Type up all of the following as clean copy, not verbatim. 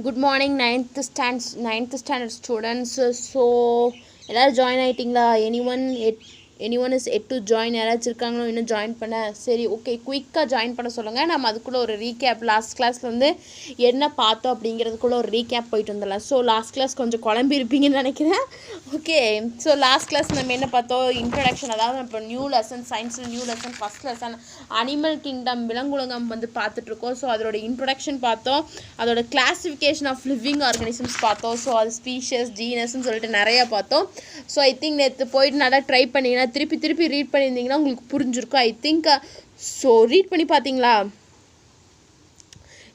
Good morning, ninth standard students. So, எல்லாரும் join ஆகிட்டிங்களா? anyone is yet to join? யாராச்சும் இருக்காங்களோ இன்னும் ஜாயின் பண்ண? சரி, ஓகே, குயிக்காக ஜாயின் பண்ண சொல்லுங்கள். நம்ம அதுக்குள்ளே ஒரு ரீகேப், லாஸ்ட் கிளாஸில் வந்து என்ன பார்த்தோம் அப்படிங்கிறதுக்குள்ளே ஒரு ரீகேப் போயிட்டு வந்துடலாம். ஸோ லாஸ்ட் கிளாஸ் கொஞ்சம் குழம்பி இருப்பீங்கன்னு நினைக்கிறேன். ஓகே, ஸோ லாஸ்ட் கிளாஸ் நம்ம என்ன பார்த்தோம்? இன்ட்ரடக்ஷன், அதாவது இப்போ நியூ லெசன், சயின்ஸில் new lesson, first lesson animal kingdom, விலங்குலகம் வந்து பார்த்துட்ருக்கோம். ஸோ அதோட இன்ட்ரொடக்ஷன் பார்த்தோம், அதோட கிளாஸிஃபிகேஷன் ஆஃப் லிவிங் ஆர்கானிசம்ஸ் பார்த்தோம். ஸோ அது ஸ்பீஷஸ், ஜீனஸ்ன்னு சொல்லிட்டு நிறையா பார்த்தோம். ஸோ ஐ திங்க் நேற்று போயிட்டு நல்லா ட்ரை பண்ணிங்கன்னா திருப்பி ரீட் பண்ணியிருந்தீங்கன்னா உங்களுக்கு புரிஞ்சிருக்கும் ஐ திங்க். ஸோ ரீட் பண்ணி பார்த்தீங்களா?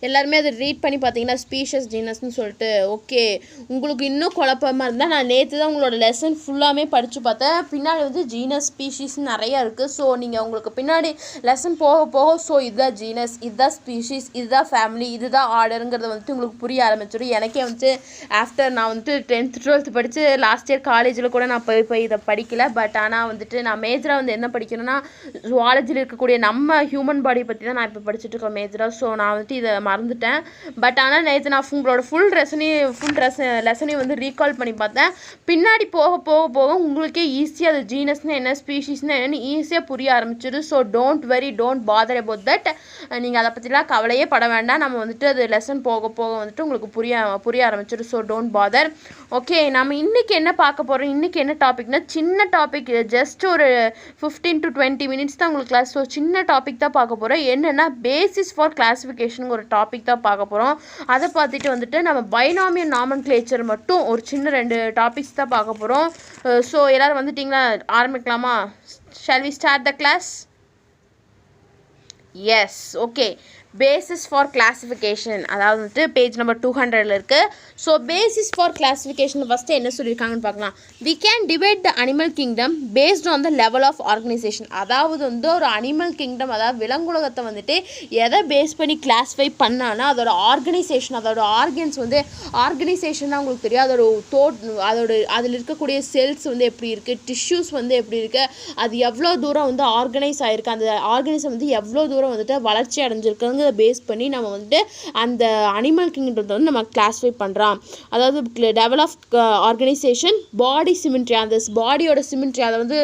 எல்லாருமே அதை ரீட் பண்ணி பார்த்தீங்கன்னா ஸ்பீஷஸ், ஜீனஸ்ன்னு சொல்லிட்டு. ஓகே, உங்களுக்கு இன்னும் குழப்பமாக இருந்தால் நான் நேற்று தான் உங்களோட லெசன் ஃபுல்லாமே படித்து பார்த்தேன். பின்னாடி வந்து ஜீனஸ், ஸ்பீஷீஸ் நிறையா இருக்குது. ஸோ நீங்கள் உங்களுக்கு பின்னாடி லெசன் போக ஸோ இதுதான் ஜீனஸ், இதுதான் ஸ்பீஷீஸ், இதுதான் ஃபேமிலி, இதுதான் ஆர்டருங்கிறத வந்துட்டு உங்களுக்கு புரிய ஆரம்பிச்சிடும். எனக்கே வந்துட்டு ஆஃப்டர் நான் வந்துட்டு 10th 12th படித்து லாஸ்ட் இயர் காலேஜில் கூட நான் போய் இதை படிக்கலை. பட் ஆனால் வந்துட்டு நான் மேஜராக வந்து என்ன படிக்கணும்னா ஜுவாலஜியில் இருக்கக்கூடிய நம்ம ஹியூமன் பாடி பற்றி தான் நான் இப்போ படிச்சுட்டு இருக்கேன் மேஜராக. ஸோ நான் வந்துட்டு இதை மறந்துட்டேன். பட் ஆனால் நேற்று நான் உங்களோட ஃபுல் லெசனையும் வந்து ரீகால் பண்ணி பார்த்தேன். பின்னாடி போக உங்களுக்கே ஈஸியாக அது ஜீனஸ்னால் என்ன, ஸ்பீஷீஸ்னால் என்னன்னு ஈஸியாக புரிய ஆரம்பிச்சிடும். So don't father about that. நீங்கள் அதை பற்றிலாம் கவலையே பட வேண்டாம். நம்ம வந்துட்டு அது லெசன் போக வந்துட்டு உங்களுக்கு புரிய ஆரம்பிச்சிடும். So don't father. ஓகே, நம்ம இன்றைக்கி என்ன பார்க்க போகிறோம்? இன்றைக்கி என்ன டாபிக்னா சின்ன டாபிக், ஜஸ்ட் ஒரு 15 to 20 minutes தான் உங்களுக்கு கிளாஸ். ஸோ சின்ன டாபிக் தான் பார்க்க போகிறோம். என்னென்னா பேசிஸ் ஃபார் கிளாஸிஃபிகேஷன் ஒரு டாபிக் தான் பார்க்க போகிறோம். அதை பார்த்துட்டு வந்துட்டு நம்ம பைனாமியல் நாமன்கிளேச்சர் மட்டும் ஒரு சின்ன 2 டாபிக்ஸ் தான் பார்க்க போகிறோம். ஸோ எல்லோரும் வந்துட்டிங்களா? ஆரம்பிக்கலாமா? Shall we start the class? Yes, okay. Basis for classification, அதாவது வந்துட்டு பேஜ் நம்பர் 200 இருக்குது. So basis for classification first என்ன சொல்லியிருக்காங்கன்னு பார்க்கலாம். We can divide the animal kingdom based on the level of organisation. அதாவது வந்து ஒரு அனிமல் கிங்டம், அதாவது விலங்குலகத்தை வந்துட்டு எதை பேஸ் பண்ணி கிளாஸிஃபை பண்ணான்னா அதோட ஆர்கனைசேஷன், அதோட ஆர்கன்ஸ் வந்து ஆர்கனைசேஷன் தான் உங்களுக்கு தெரியும். அதில் இருக்கக்கூடிய செல்ஸ் வந்து எப்படி இருக்குது, டிஷ்யூஸ் வந்து எப்படி இருக்குது, அது எவ்வளோ தூரம் வந்து ஆர்கனைஸ் ஆகிருக்கு, அந்த ஆர்கனைசம் வந்து எவ்வளோ தூரம் வந்துட்டு வளர்ச்சி அடைஞ்சிருக்குங்க பேஸ் பண்ணி நம்ம வந்துட்டு அந்த அனிமல் கிங்டத்தை வந்து நம்ம கிளாஸிஃபை பண்ணுறோம். அதாவது level of organisation, body symmetry, அந்த பாடியோட சிமெண்ட்ரி, அதை வந்து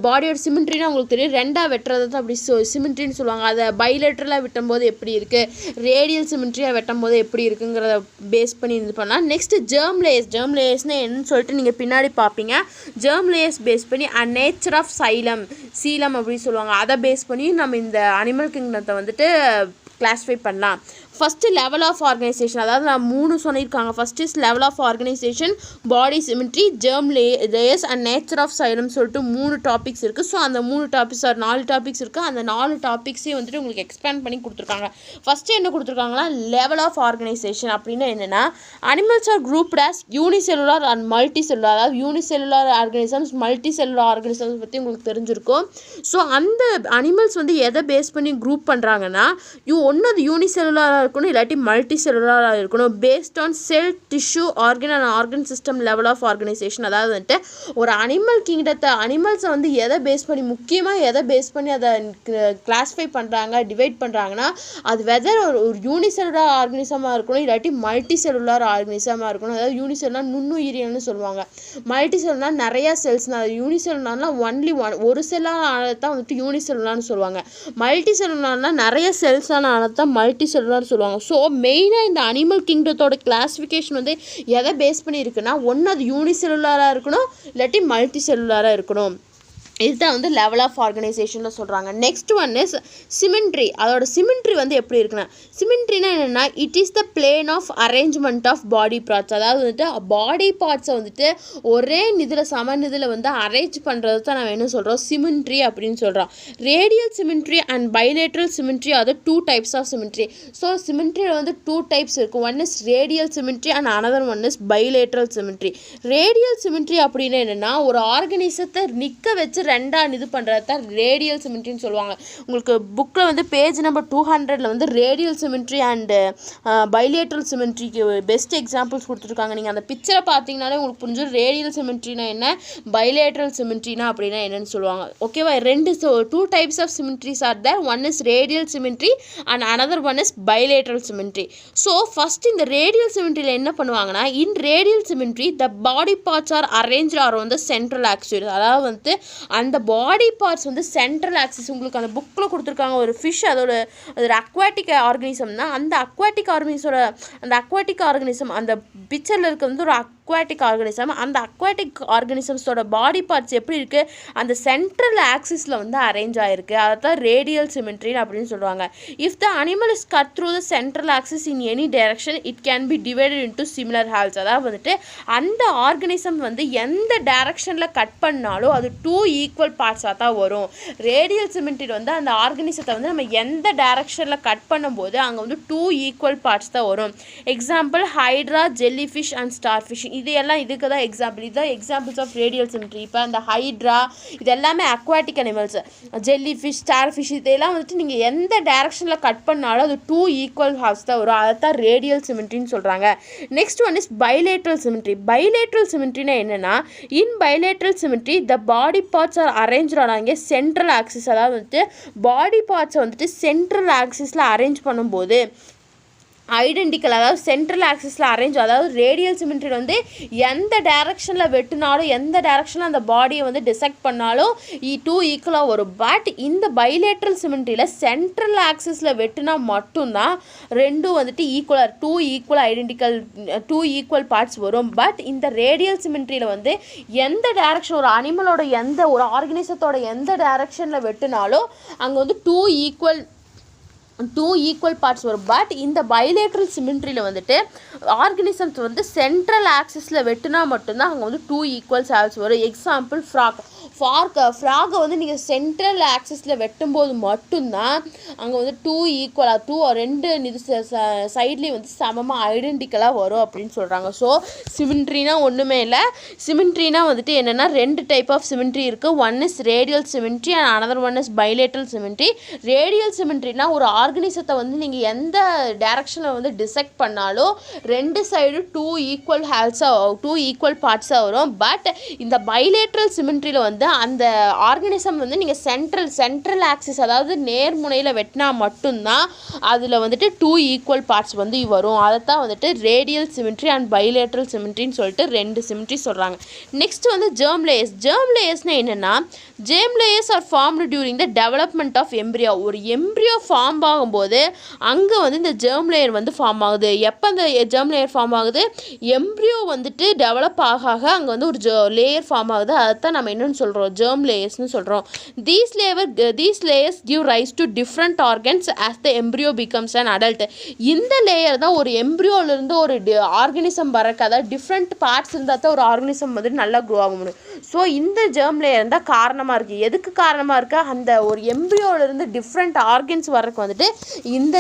பாடியோட சிமெண்ட்ரினா உங்களுக்கு தெரியும், 2ஆக வெட்டுறது தான் அப்படி சிமெண்ட்ரின்னு சொல்லுவாங்க. அதை பைலேட்ரலாக வெட்டும்போது எப்படி இருக்குது, ரேடியல் சிமெண்ட்ரியாக வெட்டும்போது எப்படி இருக்குங்கிறத பேஸ் பண்ணி இது பண்ணலாம். நெக்ஸ்ட் ஜெர்ம் லேயர்ஸ்னால் என்னன்னு சொல்லிட்டு நீங்கள் பின்னாடி பார்ப்பீங்க. ஜெர்ம் லேயர்ஸ் பேஸ் பண்ணி நேச்சர் ஆஃப் சீலம் அப்படின்னு சொல்லுவாங்க. அதை பேஸ் பண்ணி நம்ம இந்த அனிமல் கிங்டத்தை வந்துட்டு கிளாஸிஃபை பண்ணலாம். ஃபஸ்ட்டு லெவல் ஆஃப் ஆர்கனைசேஷன், அதாவது நான் 3 சொல்லியிருக்காங்க. First is level of organisation, body symmetry, germ layers and nature of coelom சொல்லிட்டு 3 டாபிக்ஸ் இருக்குது. ஸோ அந்த 4 டாபிக்ஸ் இருக்குது. அந்த 4 டாபிக்ஸையும் வந்துட்டு உங்களுக்கு எக்ஸ்பேண்ட் பண்ணி கொடுத்துருக்காங்க. ஃபஸ்ட்டு என்ன கொடுத்துருக்காங்கன்னா லெவல் ஆஃப் ஆர்கனைசேஷன் அப்படின்னா என்னென்னா animals are grouped as unicellular and multicellular. அதாவது unicellular organisms, multicellular organisms பற்றி உங்களுக்கு தெரிஞ்சிருக்கும். ஸோ அந்த அனிமல்ஸ் வந்து எதை பேஸ் பண்ணி குரூப் பண்ணுறாங்கன்னா ஒன்று அது யூனிசெல்லுலார் இருக்கணும், இல்லாட்டி மல்டி செல்லுலாராக இருக்கணும். Based on cell, tissue, organ system level of organisation. அதாவது வந்துட்டு ஒரு அனிமல் கிங்டத்தை, அனிமல்ஸை வந்து எதை பேஸ் பண்ணி, முக்கியமாக எதை பேஸ் பண்ணி அதை கிளாஸிஃபை பண்ணுறாங்க, டிவைட் பண்ணுறாங்கன்னா அது வெதர் ஒரு யூனிசெல்லுலார் ஆர்கனிசமாக இருக்கணும், இல்லாட்டி மல்டி செல்லுலார் ஆர்கனிசமாக இருக்கணும். அதாவது யூனிசெல்லுலார் நுண்ணுயிரியல்னு சொல்லுவாங்க, மல்டி செல்லுலார் நிறையா செல்ஸ்னால், யூனிசெல்லுலார்னால் ஒரு செல்லாக தான் வந்துட்டு யூனிசெல்லுலார்னு சொல்லுவாங்க. மல்டி செல்லுலார்னால் நிறைய செல்ஸான தான் மல்டி செல்லுலார் சொல்லுவாங்க. ஸோ மெயினாக இந்த அனிமல் கிங்டத்தோட கிளாஸிஃபிகேஷன் வந்து எதை பேஸ் பண்ணி இருக்குன்னா ஒன்று அது யூனிசெல்லுலாராக இருக்கணும், இல்லாட்டி மல்டி செல்லுலாராக இருக்கணும். இதுதான் வந்து லெவல் ஆஃப் ஆர்கனைசேஷனில் சொல்கிறாங்க. Next one is symmetry. அதோட சிமெண்ட்ரி வந்து எப்படி இருக்குன்னா, சிமெண்ட்ரினா என்னென்னா it is the plane of arrangement of body parts. அதாவது வந்துட்டு பாடி பார்ட்ஸை வந்துட்டு ஒரே சமநிதியில் வந்து அரேஞ்ச் பண்ணுறது தான் நம்ம என்ன சொல்கிறோம், சிமெண்ட்ரி அப்படின்னு சொல்கிறோம். Radial symmetry and bilateral symmetry, அது 2 types ஆஃப் சிமெண்ட்ரி. ஸோ சிமெண்ட்ரியில் வந்து 2 types இருக்குது. One is radial symmetry and another one is bilateral symmetry. Radial symmetry அப்படின்னு என்னென்னா ஒரு ஆர்கனிசத்தை நிற்க வச்சு ரெண்டாக இது பண்ணுறது தான் ரேடியல் சிமெண்ட்ரின்னு சொல்லுவாங்க. உங்களுக்கு புக்கில் வந்து பேஜ் நம்பர் 200 வந்து ரேடியல் சிமெண்ட்ரி அண்டு பைலேட்ரல் சிமெண்ட்ரிக்கு பெஸ்ட் எக்ஸாம்பிள்ஸ் கொடுத்துருக்காங்க. நீங்கள் அந்த பிக்சரை பார்த்தீங்கனாலே உங்களுக்கு புரிஞ்சிடும் ரேடியல் சிமெண்ட்ரினா என்ன, பைலேட்ரல் சிமெண்ட்ரினா அப்படின்னா என்னன்னு சொல்லுவாங்க. ஓகேவா, two types of symmetries are there. One is radial symmetry and another one is bilateral symmetry. So first in the radial symmetry என்ன பண்ணுவாங்கன்னா, in radial symmetry the body parts are arranged around the central axis. அதாவது வந்து அந்த body parts வந்து central axis, உங்களுக்கு அந்த புக்கில் கொடுத்துருக்காங்க ஒரு ஃபிஷ், அதோட அக்வாட்டிக் ஆர்கனிசம் தான். அந்த அக்வாட்டிக் ஆர்கனிசம் அந்த பிக்சரில் இருக்க வந்து ஒரு அக்வாட்டிக் ஆர்கனிசம். அந்த அக்வாட்டிக் ஆர்கனிசம்ஸோட பாடி பார்ட்ஸ் எப்படி இருக்குது, அந்த சென்ட்ரல் ஆக்சிஸில் வந்து அரேஞ்ச் ஆகிருக்கு. அதை தான் ரேடியல் சிமெட்ரி அப்படின்னு சொல்லுவாங்க. If the animal is cut through the central axis in any direction it can be divided into similar halves. அதாவது வந்துட்டு அந்த ஆர்கனிசம் வந்து எந்த டைரக்ஷனில் கட் பண்ணாலும் அது 2 ஈக்குவல் பார்ட்ஸாக தான் வரும். ரேடியல் சிமெட்ரி வந்து அந்த ஆர்கனிசத்தை வந்து நம்ம எந்த டைரக்ஷனில் கட் பண்ணும்போது அங்கே வந்து 2 ஈக்குவல் பார்ட்ஸ் தான் வரும். Example hydra, jelly fish and star fish, இது எல்லாம் இதுக்கு தான் எக்ஸாம்பிள். இதுதான் எக்ஸாம்பிள்ஸ் ஆஃப் ரேடியல் சிமெட்ரி. இப்போ அந்த ஹைட்ரா இது எல்லாமே aquatic animals, jelly fish, star fish இதெல்லாம் வந்துட்டு நீங்கள் எந்த டைரக்ஷனில் கட் பண்ணாலும் அது 2 ஈக்குவல் ஹால்ஸ் தான் வரும். அதை தான் ரேடியல் சிமெட்ரின்னு சொல்கிறாங்க. Next one is bilateral symmetry. Bilateral சிமெட்ரினா என்னென்னா, in bilateral symmetry the body parts are arrange ஆனாங்க சென்ட்ரல் ஆக்சிஸ். அதாவது வந்துட்டு பாடி பார்ட்ஸை வந்துட்டு சென்ட்ரல் ஆக்சிஸில் அரேஞ்ச் பண்ணும்போது ஐடென்டிக்கல், அதாவது சென்ட்ரல் ஆக்சிஸில் அரேஞ்ச், அதாவது ரேடியல் சிமெட்ரி வந்து எந்த டைரக்ஷனில் வெட்டினாலும் எந்த டைரக்ஷனில் அந்த பாடியை வந்து டிசெக்ட் பண்ணாலும் 2 ஈக்குவலாக வரும். பட் இந்த பைலேட்ரல் சிமெட்ரியில் சென்ட்ரல் ஆக்சிஸில் வெட்டினா மட்டும்தான் ரெண்டும் வந்துட்டு ஈக்குவலாக 2 ஈக்குவல் ஐடென்டிக்கல் 2 ஈக்குவல் பார்ட்ஸ் வரும். பட் இந்த ரேடியல் சிமெட்ரியில் வந்து எந்த டைரக்ஷன் ஒரு அனிமலோட ஒரு ஆர்கனிசத்தோட எந்த டைரக்ஷனில் வெட்டினாலும் அங்கே வந்து 2 ஈக்குவல் பார்ட்ஸ் வரும். பட் இந்த பைலேட்ரல் சிமெட்ரியில் வந்துட்டு ஆர்கனிசம்ஸ் வந்து சென்ட்ரல் ஆக்சிஸில் வெட்டினா மட்டும்தான் அங்கே வந்து 2 ஈக்குவல் ஹால்ஸ் வரும். எக்ஸாம்பிள் ஃப்ராகை வந்து நீங்கள் சென்ட்ரல் ஆக்சிஸில் வெட்டும்போது மட்டும்தான் அங்கே வந்து 2 ஈக்குவலாக ரெண்டு சைட்லேயும் வந்து சமமாக ஐடென்டிக்கலாக வரும் அப்படின்னு சொல்கிறாங்க. ஸோ சிமெட்ரினா ஒன்றுமே இல்லை. சிமெட்ரினா வந்துட்டு என்னென்னா 2 டைப் ஆஃப் சிமெட்ரி இருக்குது. One is radial symmetry and another one is bilateral symmetry. Radial சிமெட்ரினா ஒரு ஆர்கனிசத்தை வந்து நீங்கள் எந்த டைரக்ஷனில் வந்து டிசெக்ட் பண்ணாலும் 2 சைடும் 2 ஈக்குவல் ஹால்ஸாக 2 ஈக்குவல் பார்ட்ஸாக வரும். பட் இந்த பைலேட்ரல் சிமெட்ரியில் வந்து அந்த ஆர்கனிசம் வந்து நீங்கள் சென்ட்ரல் ஆக்சிஸ், அதாவது நேர்முனையில் வெட்டினா மட்டும்தான் அதில் வந்துட்டு 2 ஈக்குவல் பார்ட்ஸ் வந்து வரும். அதை தான் வந்துட்டு ரேடியல் சிமெட்ரி அண்ட் பைலேட்ரல் சிமெட்ரின்னு சொல்லிட்டு 2 சிமெட்ரி சொல்கிறாங்க. நெக்ஸ்ட் வந்து ஜெர்ம் லேயர்ஸ்னால் என்னென்னா, germ layers are formed during the development of embryo. ஒரு எம்ப்ரியோ ஃபார்ம் ஆகும்போது அங்கே வந்து இந்த ஜெர்ம் லேயர் வந்து ஃபார்ம் ஆகுது. எப்போ அந்த ஜெர்ம் லேயர் ஃபார்ம் ஆகுது, எம்ப்ரியோ வந்துட்டு டெவலப் ஆக அங்கே வந்து ஒரு லேயர் ஃபார்ம் ஆகுது. அதைத்தான் நம்ம என்னென்னு சொல்கிறோம், ஜெர்ம் லேயர்ஸ்னு சொல்கிறோம். These layers give rise to different organs as the embryo becomes an adult. இந்த லேயர் தான் ஒரு எம்ப்ரியோலேருந்து ஒரு ஆர்கனிசம் வரக்கு, அதாவது டிஃப்ரெண்ட் பார்ட்ஸ் இருந்தால் தான் ஒரு ஆர்கனிசம் வந்துட்டு நல்லா க்ரோ ஆக முடியும். ஸோ இந்த ஜெர்ம் லேயர் தான் காரணமாக இருக்குது. எதுக்கு காரணமாக இருக்குது, அந்த ஒரு எம்ப்ரியோலேருந்து டிஃப்ரெண்ட் ஆர்கன்ஸ் வரக்கு வந்துட்டு இந்த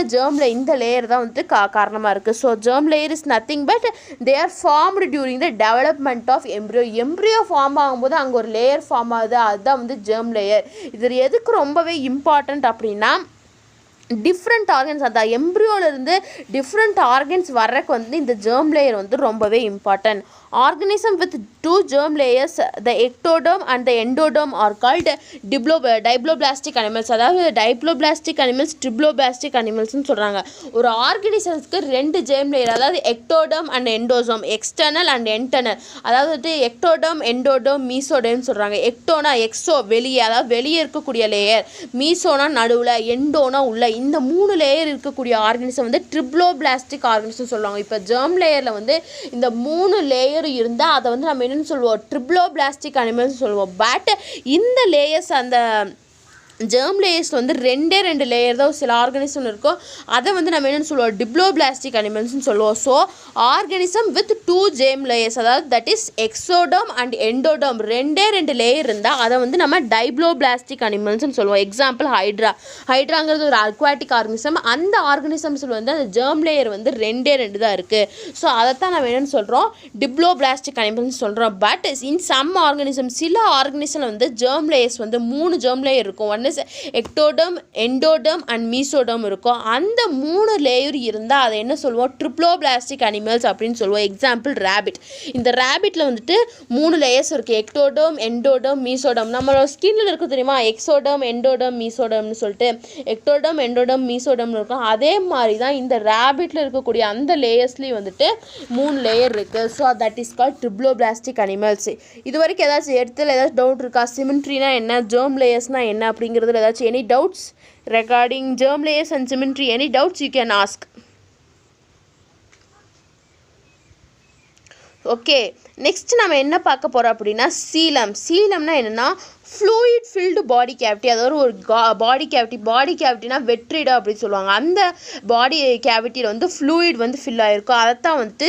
லேயர் தான் வந்துட்டு காரணமாக இருக்குது. So germ layer is nothing but they are formed during the development of embryo form ஆகும்போது அங்கே ஒரு லேயர் ஃபார்ம் ஆகுது, அதுதான் வந்து ஜெர்ம் லேயர். இது எதுக்கு ரொம்பவே இம்பார்ட்டண்ட் அப்படின்னா, டிஃப்ரெண்ட் ஆர்கன்ஸ், அந்த எம்ப்ரியோலேருந்து டிஃப்ரெண்ட் ஆர்கன்ஸ் வர்றதுக்கு வந்து இந்த ஜெர்ம் லேயர் வந்து ரொம்பவே important. Organism with 2 germ layers, the ectoderm and the endoderm are called diploblastic animals. அதாவது diploblastic animals, triploblastic animalsனு சொல்கிறாங்க. ஒரு ஆர்கனிசம்ஸ்க்கு 2 germ layer, அதாவது ectoderm and endoderm, external and internal. அதாவது ectoderm, endoderm, mesoderm சொல்கிறாங்க. எக்டோனா எக்ஸோ வெளியே, அதாவது வெளியே இருக்கக்கூடிய லேயர், மீசோனா நடுவில், எண்டோனா உள்ள, இந்த 3 லேயர் இருக்கக்கூடிய ஆர்கனிசம் வந்து ட்ரிப்ளோபிளாஸ்டிக் ஆர்கனிசம் சொல்லுவாங்க. இப்போ ஜெர்ம் லேயரில் வந்து இந்த 3 லேயர் இருந்தால் அதை வந்து நம்ம என்னென்னு சொல்லுவோம், ட்ரிப்ளோபிளாஸ்டிக் அனிமல்ஸ் சொல்லுவோம். பட் இந்த லேயர்ஸ், அந்த ஜெர்ம் லேயர்ஸில் வந்து ரெண்டு லேயர் தான் சில ஆர்கானிசம் இருக்கும். அதை வந்து நம்ம என்னென்னு சொல்லுவோம், டிப்ளோபிளாஸ்டிக் அனிமல்ஸ்னு சொல்லுவோம். So organism with 2 germ layers, அதாவது தட் இஸ் எக்ஸோடர்ம் அண்ட் எண்டோடர்ம், ரெண்டு லேயர் இருந்தால் அதை வந்து நம்ம டைப்ளோபிளாஸ்டிக் அனிமல்ஸ்னு சொல்லுவோம். எக்ஸாம்பிள் ஹைட்ராங்கிறது ஒரு அக்வாட்டிக் ஆர்கானிசம். அந்த ஆர்கானிசம்ஸில் வந்து அந்த ஜெர்ம் லேயர் வந்து ரெண்டு தான் இருக்குது. ஸோ அதைத்தான் நம்ம என்னென்னு சொல்கிறோம், டிப்ளோபிளாஸ்டிக் அனிமல்ஸ்னு சொல்கிறோம். பட் இன் சம் ஆர்கானிசம், சில ஆர்கானிசமில் வந்து ஜெர்ம் லேயர்ஸ் வந்து 3 ஜெர்ம் லேயர் இருக்கும். One is ectoderm, endoderm and mesoderm இருக்கும். அந்த 3 லேயர் இருந்தால் அதை என்ன சொல்லுவோம், ட்ரிப்ளோபிளாஸ்டிக் அனிமல்ஸ் அப்படின்னு சொல்லுவோம். Example rabbit. இந்த ரேபிட்டில் வந்துட்டு 3 லேயர்ஸ் இருக்குது, எக்டோடர்ம், எண்டோடர்ம், மீசோடர்ம். நம்மளோட ஸ்கின்னில் இருக்க தெரியுமா, எக்ஸோடர்ம், எண்டோடர்ம், மீசோடர்ம்னு சொல்லிட்டு எக்டோடர்ம், எண்டோடர்ம், மீசோடர்ம் இருக்கும். அதே மாதிரி தான் இந்த ரேபிட்டில் இருக்கக்கூடிய அந்த லேயர்ஸ்லேயும் வந்துட்டு 3 லேயர் இருக்குது. So that is called triploblastic animals. இது வரைக்கும் ஏதாச்சும் இடத்துல ஏதாச்சும் டவுட் இருக்கா, சிமெண்ட்ரினா என்ன, ஜெர்ம் லேயர்ஸ்னால் என்ன அப்படிங்கிறதுல ஏதாச்சும் any doubts regarding germ layers and symmetry? Any doubts you can ask. Okay, next நம்ம என்ன பார்க்க போகிறோம் அப்படின்னா சீலம்னா என்னென்னா ஃப்ளூயிட் ஃபில்டு பாடி கேவிட்டி. அதாவது ஒரு பாடி கேவிட்டினா வெற்றிடம் அப்படின்னு சொல்லுவாங்க. அந்த பாடி கேவிட்டியில் வந்து ஃப்ளூயிட் வந்து ஃபில் ஆகிருக்கும். அதைத்தான் வந்துட்டு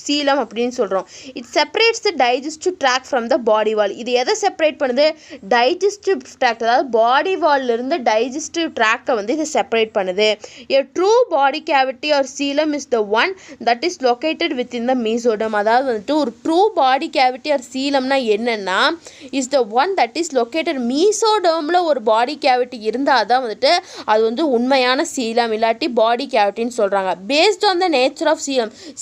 சீலம் அப்படின்னு சொல்கிறோம். It separates the digestive tract from the body wall. இது எதை செப்பரேட் பண்ணுது, டைஜஸ்டிவ் ட்ராக்ட், அதாவது பாடி வால்லிருந்து டைஜஸ்டிவ் ட்ராக்கை வந்து இதை செப்பரேட் பண்ணுது. A true body cavity or coelom is the one that is located within the mesoderm. அதாவது வந்துட்டு ஒரு ட்ரூ பாடி கேவிட்டி ஆர் சீலம்னா என்னென்னா, is the one that is located மீசோடர்மில் ஒரு பாடி கேவிட்டி இருந்தால் தான் வந்துட்டு அது வந்து உண்மையான சீலம், இல்லாட்டி பாடி கேவிட்டின்னு சொல்கிறாங்க. Based on the nature of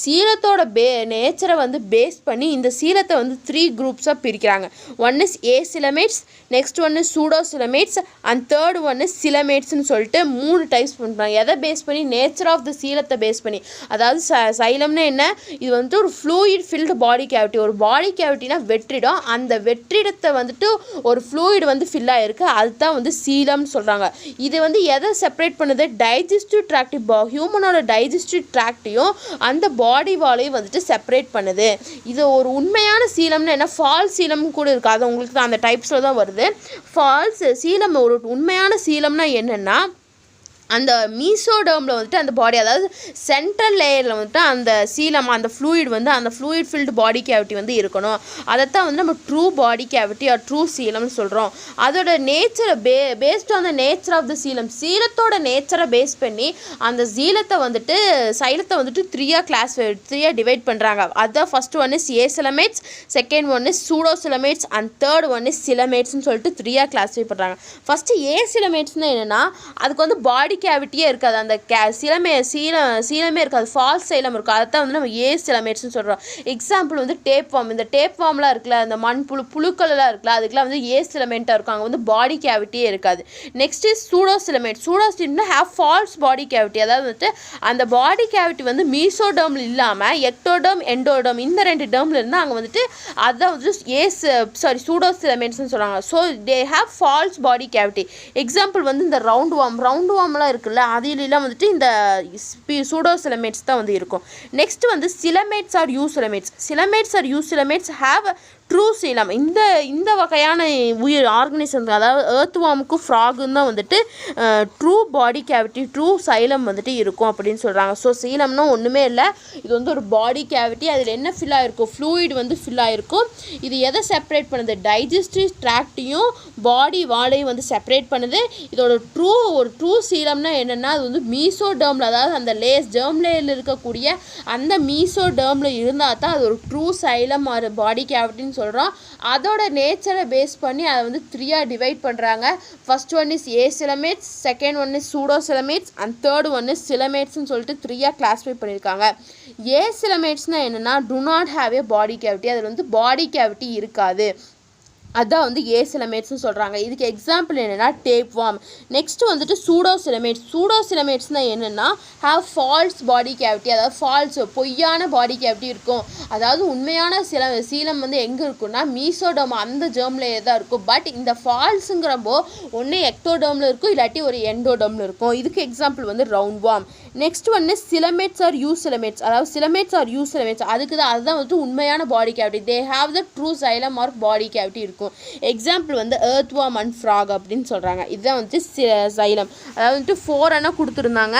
சீலத்தோட நேச்சரை வந்து பேஸ் பண்ணி இந்த சீலத்தை வந்து 3 குரூப்ஸாக பிரிக்கிறாங்க. One is acoelomates, next one is pseudocoelomates and third one is சிலமேட்ஸ்னு சொல்லிட்டு 3 டைப்ஸ் பண்ணுறாங்க. எதை பேஸ் பண்ணி, நேச்சர் ஆஃப் த சீலத்தை பேஸ் பண்ணி. அதாவது சைலம்னா என்ன, இது வந்துட்டு ஒரு ஃப்ளூயிட் ஃபில்டு பாடி கேவிட்டி. ஒரு பாடி கேவிட்டினா வெற்றிடம், அந்த வெற்றிடத்தை வந்துட்டு ஒரு ஃப்ளூயிட் வந்து ஃபில் ஆகிருக்கு, அதுதான் வந்து சீலம்னு சொல்கிறாங்க. இது வந்து எதை செப்பரேட் பண்ணுது, டைஜஸ்டிவ் ட்ராக்ட், ஹியூமனோட டைஜஸ்டிவ் ட்ராக்டையும் அந்த பாடி வாலையும் வந்துட்டு செப்பரேட் பண்ணுது. இது ஒரு உண்மையான சீலம்னு என்ன, ஃபால்ஸ் சீலம் கூட இருக்குது. அது உங்களுக்கு அந்த டைப்ஸில் தான் வருது. ஃபால்ஸ் சீலம், ஒரு உண்மையான சீலம்னா என்னென்னா, அந்த மீசோடர்மில் வந்துட்டு அந்த பாடி, அதாவது சென்ட்ரல் லேயரில் வந்துட்டு அந்த சீலம், அந்த ஃப்ளூயிட் வந்து அந்த ஃப்ளூயிட் ஃபில்டு பாடி கேவிட்டி வந்து இருக்கணும். அதைத்தான் வந்து நம்ம true body cavity or true சீலம்னு சொல்கிறோம். அதோட நேச்சரை based on the nature of the சீலத்தோட நேச்சரை பேஸ் பண்ணி அந்த சைலத்தை வந்துட்டு 3 டிவைட் பண்ணுறாங்க. அதுதான் first one is acoelomates, second one is pseudocoelomates and third one is சிலமேட்ஸ்னு சொல்லிட்டு 3 கிளாஸிஃபை பண்ணுறாங்க. ஃபஸ்ட்டு ஏசிலமேட்ஸ்னால் என்னென்னா, அதுக்கு வந்து பாடி கேவிட்டியே இருக்காது, அந்த சீலமே இருக்காது, ஃபால்ஸ் சைலம் இருக்கும். அதைத்தான் வந்து நம்ம ஏசிலமேட்ஸ்னு சொல்கிறோம். எக்ஸாம்பிள் வந்து டேப் ஃபார்ம். இந்த டேப் ஃபார்ம்லாம் இருக்குல்ல, அந்த புழுக்கள்லாம் இருக்குல்ல, அதுக்கெலாம் வந்து ஏசிலமேண்ட்டாக இருக்கும், அங்கே வந்து பாடி கேவிட்டியே இருக்காது. நெக்ஸ்ட் இஸ் சூடோசிலமேட்னா ஹேவ் ஃபால்ஸ் பாடி கேவிட்டி. அதாவது வந்துட்டு அந்த பாடி கேவிட்டி வந்து மீசோடர்மில் இல்லாமல் எக்டோடர்ம், எண்டோடர்ம் இந்த 2 டேர்மில் இருந்தால் அங்கே வந்துட்டு அதான் வந்து சூடோசிலமேட்ஸ்னு சொல்கிறாங்க. So they have false body cavity. Example வந்து இந்த ரவுண்ட் வார்ம்லாம் இருக்குல்ல, அதிலெல்லாம் வந்துட்டு இந்த சூடோசிலமேட்ஸ் தான் வந்து இருக்கும். நெக்ஸ்ட் வந்து சிலமேட்ஸ் ஆர் யூசிலமேட்ஸ் ஹேவ் ட்ரூ சீலம். இந்த வகையான உயிர் ஆர்கனிசம், அதாவது எர்த் வார்முக்கும் ஃப்ராகும் தான் வந்துட்டு true body cavity, true xylem வந்துட்டு இருக்கும் அப்படின்னு சொல்கிறாங்க. ஸோ சீலம்னா ஒன்றுமே இல்லை, இது வந்து ஒரு பாடி கேவிட்டி. அதில் என்ன ஃபில் ஆகிருக்கும், ஃப்ளூயிட் வந்து ஃபில் ஆகிருக்கும். இது எதை செப்பரேட் பண்ணுது, டைஜஸ்டிவ் ட்ராக்டையும் பாடி வாலையும் வந்து செப்பரேட் பண்ணுது. இதோட ட்ரூ சீலம்னா என்னென்னா, அது வந்து மீசோடர்மில், அதாவது அந்த ஜெர்ம் லேயரில் இருக்கக்கூடிய அந்த மீசோடர்மில் இருந்தால் தான் அது ஒரு ட்ரூ சைலம் ஆர் பாடி கேவிட்டின்னு சொல்கிறோம். அதோட நேச்சரை பேஸ் பண்ணி அதை வந்து 3 டிவைட் பண்ணுறாங்க. First one is acoelomates, second one is pseudocoelomates and third one is சிலமேட்ஸ்னு சொல்லிட்டு 3 கிளாஸிஃபை பண்ணியிருக்காங்க. ஏசிலமேட்ஸ்னால் என்னென்னா, do not have a body cavity. அதில் வந்து பாடி கேவிட்டி இருக்காது, அதான் வந்து ஏசிலமேட்ஸ்னு சொல்கிறாங்க. இதுக்கு எக்ஸாம்பிள் என்னென்னா டேப் வார்ம். நெக்ஸ்ட் வந்துட்டு சூடோசிலமேட்ஸ்னால் என்னென்னா ஹேவ் ஃபால்ஸ் பாடி கேவிட்டி. அதாவது ஃபால்ஸ், பொய்யான பாடி கேவிட்டி இருக்கும். அதாவது உண்மையான சீலம் வந்து எங்கே இருக்குன்னா மீசோடர்ம், அந்த ஜெர்ம் லேயர் தான் இருக்கும். பட் இந்த ஃபால்ஸுங்கிறப்போ ஒன்று எக்டோடர்மில் இருக்கும், இல்லாட்டி ஒரு எண்டோடர்மில் இருக்கும். இதுக்கு எக்ஸாம்பிள் வந்து ரவுண்ட் வார்ம். நெக்ஸ்ட் ஒன்று சிலமேட்ஸ் ஆர் யூ சிலமேட்ஸ், அதாவது சிலமேட்ஸ் ஆர் யூ சிலமேட்ஸ் அதுதான் வந்து உண்மையான body cavity. They have the true coelom or body cavity இருக்கும். எக்ஸாம்பிள் வந்து எர்த்வார்ம் அண்ட் ஃப்ராக் அப்படின்னு சொல்கிறாங்க. இதுதான் வந்து சைலம். அதாவது வந்துட்டு 4 கொடுத்துருந்தாங்க.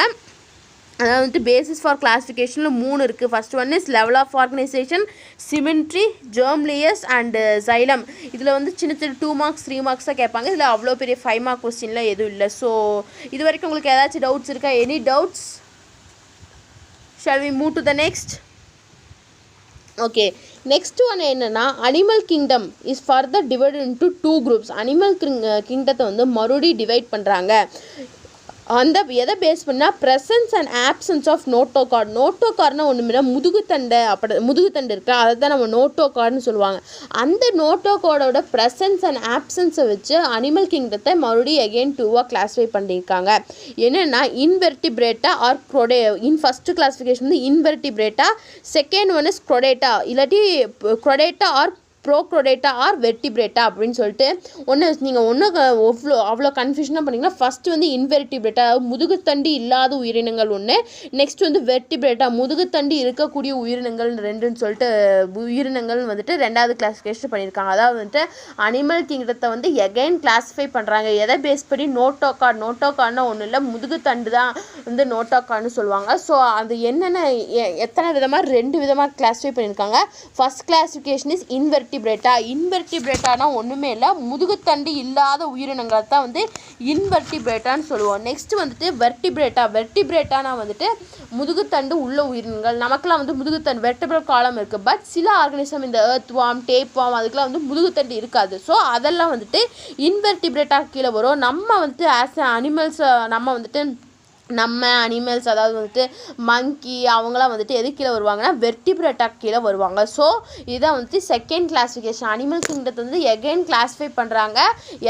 அதாவது வந்துட்டு பேசிஸ் ஃபார் கிளாஸிஃபிகேஷனில் 3 இருக்குது. First one is level of organisation, symmetry, germ layers and coelom. இதில் வந்து சின்ன 2 மார்க்ஸ் 3 மார்க்ஸ் தான் கேட்பாங்க. இதில் அவ்வளோ பெரிய 5 மார்க் கொஸ்டின்லாம் எதுவும் இல்லை. ஸோ இது வரைக்கும் உங்களுக்கு ஏதாச்சும் டவுட்ஸ் இருக்கா? Any doubts? Shall we move to the next? Okay, next one என்னென்னா animal kingdom is further divided into 2 groups. Animal கிங்டத்தை வந்து மறுபடியும் டிவைட் பண்ணுறாங்க. அந்த எதை பேஸ் பண்ணால் presence and absence of notochord. நோட்டோகார்டுனா ஒன்றுமே முதுகுத்தண்டு இருக்கா, அதை தான் நம்ம நோட்டோகார்டுன்னு சொல்லுவாங்க. அந்த நோட்டோகார்டோட ப்ரெசன்ஸ் அண்ட் ஆப்சன்ஸை வச்சு அனிமல் கிங்டத்தை மறுபடியும் அகெயின் 2 கிளாஸிஃபை பண்ணியிருக்காங்க. என்னென்னா இன்வெர்டிபிரேட்டா ஆர் ஃபஸ்ட்டு கிளாஸிஃபிகேஷன் வந்து இன்வெர்டிபிரேட்டா, செகண்ட் ஒன் இஸ் க்ரோடேட்டா, இல்லாட்டி க்ரோடேட்டா ஆர் ப்ரோக்ரோடேட்டா ஆர் வெர்டிபிரேட்டா அப்படின்னு சொல்லிட்டு நீங்கள் அவ்வளோ கன்ஃபியூஷனாக பண்ணிங்கன்னா ஃபஸ்ட்டு வந்து இன்வெர்டிபிரேட்டா, முதுகுத்தண்டு இல்லாத உயிரினங்கள் ஒன்று. நெக்ஸ்ட் வந்து வெர்டிபிரேட்டா, முதுகுத்தண்டு இருக்கக்கூடிய உயிரினங்கள் 2ன்னு சொல்லிட்டு உயிரினங்கள் வந்துட்டு 2வது கிளாஸிஃபிகேஷன் பண்ணியிருக்காங்க. அதாவது வந்துட்டு அனிமல் கிங்டத்தை வந்து எகைன் கிளாஸிஃபை பண்ணுறாங்க. எதை பேஸ் பண்ணி? நோட்டோகார்டுனா ஒன்றும் இல்லை, முதுகுத்தண்டு தான் வந்து நோட்டோகார்டுன்னு சொல்லுவாங்க. ஸோ அது என்னென்ன எத்தனை விதமாக 2 விதமாக கிளாஸிஃபை பண்ணியிருக்காங்க. ஃபஸ்ட் கிளாஸிஃபிகேஷன் இஸ் இன்வெர்டிபிரேட்டானா ஒன்றுமே இல்லை, முதுகுத்தண்டு இல்லாத உயிரினங்களை தான் வந்து இன்வெர்டிபிரேட்டான்னு சொல்லுவோம். நெக்ஸ்ட் வந்துட்டு வெர்டிபிரேட்டானா வந்துட்டு முதுகுத்தண்டு உள்ள உயிரினங்கள். நமக்குலாம் வந்து முதுகுத்தண்டு வெர்டிபிரல் காலம் இருக்குது. பட் சில ஆர்கனிசம் இந்த எர்த்வார்ம், டேப்வார்ம் அதுக்கெலாம் வந்து முதுகுத்தண்டு இருக்காது. ஸோ அதெல்லாம் வந்துட்டு இன்வெர்டிபிரேட்டாக கீழே வரும். நம்ம வந்துட்டு ஆஸ் அனிமல்ஸ் நம்ம அனிமல்ஸ் அதாவது வந்துட்டு மங்கி அவங்களாம் வந்துட்டு எது கீழே வருவாங்கன்னா வெர்டிபிரேட்டா கீழே வருவாங்க. ஸோ இதான் வந்துட்டு செகண்ட் கிளாஸிஃபிகேஷன். அனிமல் கிங்டத்தை வந்து எகைன் கிளாஸிஃபை பண்ணுறாங்க.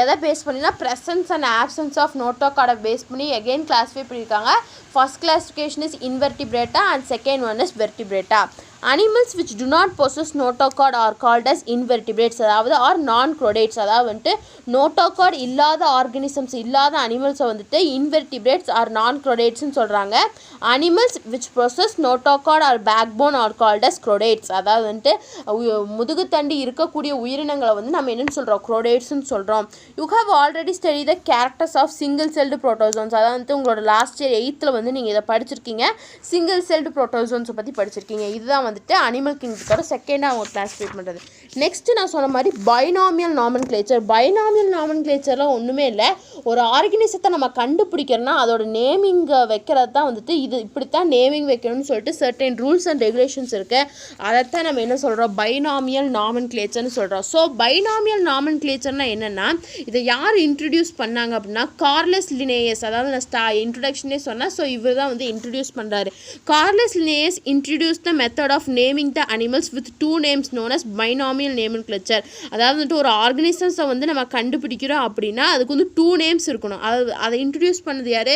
எதை பேஸ் பண்ணினா ப்ரெசன்ஸ் அண்ட் ஆப்சன்ஸ் ஆஃப் நோட்டோகார்டை பேஸ் பண்ணி எகைன் கிளாஸிஃபை பண்ணியிருக்காங்க. First classification is invertebrata and second one is vertebrata. Animals which do not possess notochord are called as invertebrates, அதாவது R non-chordates. அதாவது வந்துட்டு notochord இல்லாத ஆர்கனிசம்ஸ் இல்லாத அனிமல்ஸை வந்துட்டு இன்வெர்டிபிரேட்ஸ் ஆர் non-chordatesன்னு சொல்கிறாங்க. Animals which possess notochord or backbone are called as chordates. அதாவது வந்துட்டு முதுகுத்தண்டு இருக்கக்கூடிய உயிரினங்களை வந்து நம்ம என்னென்னு சொல்கிறோம்? chordatesன்னு சொல்கிறோம். You have already studied the characters of single celled protozoans. அதாவது வந்துட்டு உங்களோட லாஸ்ட் இயர் 8th வந்து நீங்கள் இதை படிச்சிருக்கீங்க. சிங்கிள் செல்டு ப்ரோட்டோசோன்ஸை பற்றி படிச்சிருக்கீங்க. இதுதான் வந்துட்டு அனிமல் கிங்டத்தோட செகண்டாக அவங்க கிளாஸிஃபை பண்ணுறது. நெக்ஸ்ட்டு நான் சொன்ன மாதிரி பைனாமியல் நாமன்கிளேச்சர். பைனாமியல் நாமன்கிளேச்சர்லாம் ஒன்றுமே இல்லை, ஒரு ஆர்கனிசத்தை நம்ம கண்டுபிடிக்கிறோன்னா அதோட நேமிங்கை வைக்கிறது தான் வந்துட்டு இது இப்படித்தான் நேமிங் வைக்கணும்னு சொல்லிட்டு சர்டன் ரூல்ஸ் அண்ட் ரெகுலேஷன்ஸ் இருக்குது. அதைத்தான் நம்ம என்ன சொல்கிறோம்? பைனாமியல் நாமன்கிளேச்சர்னு சொல்கிறோம். ஸோ பைனாமியல் நாமன்கிளேச்சர்னால் என்னென்னா இதை யார் இன்ட்ரடியூஸ் பண்ணாங்க அப்படின்னா கார்லஸ் லினேயஸ். அதாவது நான் இன்ட்ரடக்ஷனே சொன்னேன். ஸோ இவர் தான் வந்து இன்ட்ரடியூஸ் பண்ணுறாரு. Carolus Linnaeus introduce the method of naming the animals with 2 names known as binomial nomenclature. அதாவது வந்துட்டு ஒரு ஆர்கனிசம்ஸை வந்து நம்ம கண்டுபிடிக்கிறோம் அப்படின்னா அதுக்கு வந்து 2 நேம்ஸ் இருக்கணும். அதை இன்ட்ரடியூஸ் பண்ணது யார்?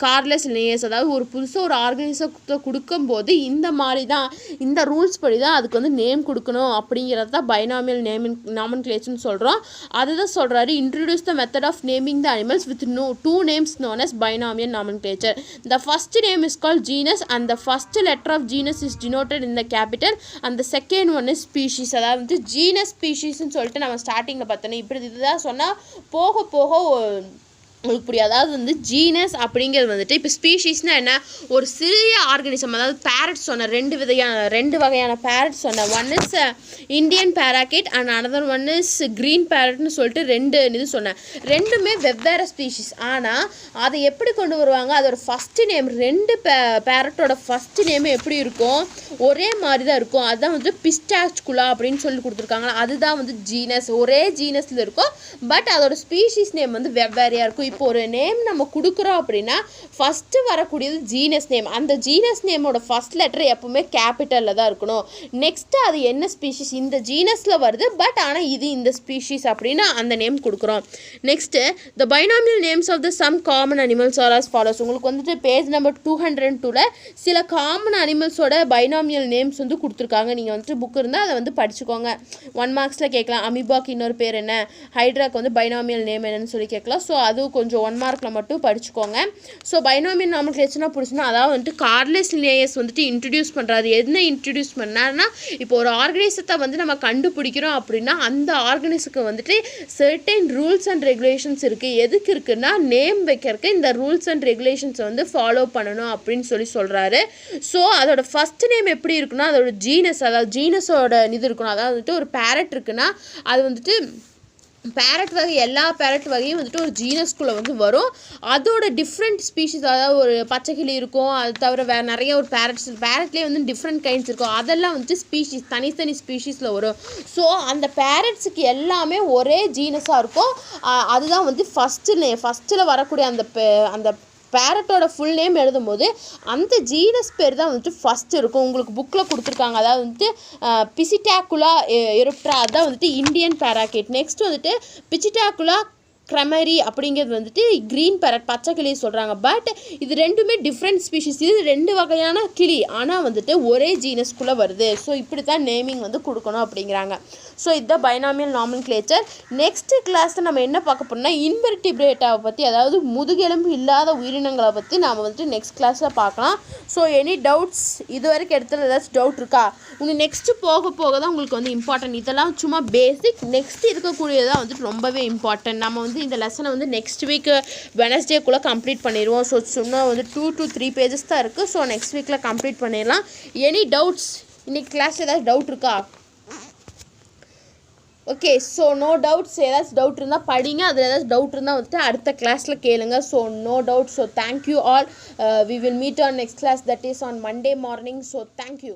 Carlos Linnaeus. அதாவது ஒரு புதுசாக ஒரு ஆர்கனிசத்தை கொடுக்கும்போது இந்த மாதிரி தான் இந்த ரூல்ஸ் படி தான் அதுக்கு வந்து நேம் கொடுக்கணும் அப்படிங்கிறது தான் பைனாமியல் நாமன்கிளேச்சர்னு சொல்கிறோம். அதுதான் சொல்கிறாரு, introduce the method of naming the animals with 2 names known as binomial nomenclature. The first name is called genus and the first letter of genus is denoted in the capital and the second one is species. அதாவது வந்து genus species-ன்னு சொல்லிட்டு நம்ம ஸ்டார்டிங்கில் பார்த்தோன்னா இப்படி இதுதான் சொன்னால் போக போக உங்களுக்கு புரியும். அதாவது வந்து ஜீனஸ் அப்படிங்கிறது வந்துட்டு இப்போ ஸ்பீஷீஸ்னால் என்ன? ஒரு சிறிய ஆர்கனிசம். அதாவது பேரட் சொன்ன 2 வகையான பேரட் சொன்ன. One is Indian parakeet and another one is green பேரட்னு சொல்லிட்டு 2 இது சொன்னேன். ரெண்டுமே வெவ்வேறு ஸ்பீஷீஸ். ஆனால் அதை எப்படி கொண்டு வருவாங்க? அதோட ஃபஸ்ட்டு நேம் 2 பேரட்டோட ஃபஸ்ட்டு நேம் எப்படி இருக்கும்? ஒரே மாதிரி தான் இருக்கும். அதுதான் வந்து பிஸ்டாச்சுலா அப்படின்னு சொல்லி கொடுத்துருக்காங்க. அதுதான் வந்து ஜீனஸ். ஒரே ஜீனஸில் இருக்கும், பட் அதோட ஸ்பீஷீஸ் நேம் வந்து வெவ்வேறையாக இருக்கும். இப்போ ஒரு நேம் நம்ம கொடுக்குறோம் அப்படின்னா ஃபஸ்ட்டு வரக்கூடியது ஜீனஸ் நேம். அந்த ஜீனஸ் நேமோட ஃபஸ்ட் லெட்டர் எப்பவுமே கேபிட்டலில் தான் இருக்கணும். நெக்ஸ்ட்டு அது என்ன ஸ்பீஷீஸ் இந்த ஜீனஸில் வருது, பட் ஆனால் இது இந்த ஸ்பீஷீஸ் அப்படின்னு அந்த நேம் கொடுக்குறோம். Next the binomial names of the some common animals are as follows. உங்களுக்கு வந்துட்டு பேஜ் நம்பர் 202ல் சில காமன் அனிமல்ஸோட பைனாமியல் நேம்ஸ் வந்து கொடுத்துருக்காங்க. நீங்கள் வந்துட்டு புக் இருந்தால் அதை வந்து படிச்சுக்கோங்க. 1 மார்க்ஸில் கேட்கலாம். அமீபாக்கு இன்னொரு பேர் என்ன, ஹைட்ராக்கு வந்து பைனாமியல் நேம் என்னன்னு சொல்லி கேட்கலாம். ஸோ அது கொஞ்சம் 1 மார்க்கில் மட்டும் படிச்சுக்கோங்க. ஸோ பைனாமியல் நாமென்க்ளேச்சர்னா பிடிச்சுன்னா அதாவது வந்துட்டு கார்லஸ் லினேயஸ் வந்துட்டு இன்ட்ரடியூஸ் பண்ணுறாரு. என்ன இன்ட்ரடியூஸ் பண்ணாருன்னா இப்போ ஒரு ஆர்கனைசத்தை வந்து நம்ம கண்டுபிடிக்கிறோம் அப்படின்னா அந்த ஆர்கனைஸுக்கு வந்துட்டு சர்டன் ரூல்ஸ் அண்ட் ரெகுலேஷன்ஸ் இருக்குது. எதுக்கு இருக்குன்னா நேம் வைக்கிறதுக்கு இந்த ரூல்ஸ் அண்ட் ரெகுலேஷன்ஸை வந்து ஃபாலோ பண்ணணும் அப்படின்னு சொல்கிறாரு. ஸோ அதோட ஃபஸ்ட் நேம் எப்படி இருக்குன்னா அதோட ஜீனஸ், அதாவது ஜீனஸோட இது இருக்கணும். அதாவது வந்துட்டு ஒரு பேரட் இருக்குன்னா அது வந்துட்டு பேரட் வகை எல்லா பேரட் வகையும் வந்துட்டு ஒரு ஜீனஸ்குள்ளே வந்து வரும். அதோட டிஃப்ரெண்ட் ஸ்பீஷிஸ், அதாவது ஒரு பச்சைக்கிளி இருக்கும், அது தவிர வேறு நிறைய ஒரு பேரட்லேயே வந்து டிஃப்ரெண்ட் கைண்ட்ஸ் இருக்கும். அதெல்லாம் வந்துட்டு ஸ்பீஷிஸ் தனித்தனி ஸ்பீஷீஸில் வரும். ஸோ அந்த பேரட்ஸுக்கு எல்லாமே ஒரே ஜீனஸாக இருக்கும். அதுதான் வந்து ஃபஸ்ட்டில் வரக்கூடிய அந்த பேரட்டோட ஃபுல் நேம் எழுதும்போது அந்த ஜீனஸ் பேர் தான் வந்துட்டு ஃபஸ்ட்டு இருக்கும். உங்களுக்கு புக்கில் கொடுத்துருக்காங்க. அதாவது வந்துட்டு பிசிடாக்குலா எருப்ட்ரா அதான் வந்துட்டு இந்தியன் பேராகேட். நெக்ஸ்ட் வந்துட்டு பிசிடாக்குலா க்ரமரி அப்படிங்கிறது வந்துட்டு க்ரீன் பேரட் பச்சை கிளி சொல்கிறாங்க. பட் இது ரெண்டுமே டிஃப்ரெண்ட் ஸ்பீஷிஸ். இது 2 வகையான கிளி ஆனால் வந்துட்டு ஒரே ஜீனஸ்குள்ளே வருது. ஸோ இப்படி தான் நேமிங் வந்து கொடுக்கணும் அப்படிங்கிறாங்க. ஸோ இதுதான் பைனாமியல் நாமென்க்ளேச்சர். நெக்ஸ்ட்டு கிளாஸில் நம்ம என்ன பார்க்க போகிறோம்னா இன்வெர்டிபிரேட்டாவை பற்றி, அதாவது முதுகெலும்பு இல்லாத உயிரினங்களை பற்றி நாம் வந்துட்டு நெக்ஸ்ட் கிளாஸில் பார்க்கலாம். ஸோ எனி டவுட்ஸ் இது வரைக்கும் எடுத்தது ஏதாச்சும் டவுட் இருக்கா? உங்களுக்கு நெக்ஸ்ட்டு போக தான் உங்களுக்கு வந்து இம்பார்ட்டன்ட். இதெல்லாம் சும்மா பேசிக். நெக்ஸ்ட் இருக்கக்கூடியதான் வந்துட்டு ரொம்பவே இம்பார்ட்டன்ட். நம்ம வந்து இந்த லெசனை வந்து நெக்ஸ்ட் வீக் வெனஸ்டேக்குள்ளே கம்ப்ளீட் பண்ணிடுவோம். ஸோ சும்மா வந்து 2 to 3 பேஜஸ் தான் இருக்குது. ஸோ நெக்ஸ்ட் வீக்கில் கம்ப்ளீட் பண்ணிடலாம். Any doubts? இன்றைக்கி கிளாஸ் ஏதாவது டவுட் இருக்கா? Okay, so no doubts. ஏதாச்சும் டவுட் இருந்தால் படிங்க. அதில் ஏதாச்சும் டவுட் இருந்தால் வந்துட்டு அடுத்த கிளாஸில் கேளுங்க. So no doubt. So thank you all. We will meet on next class, that is on Monday morning. So thank you.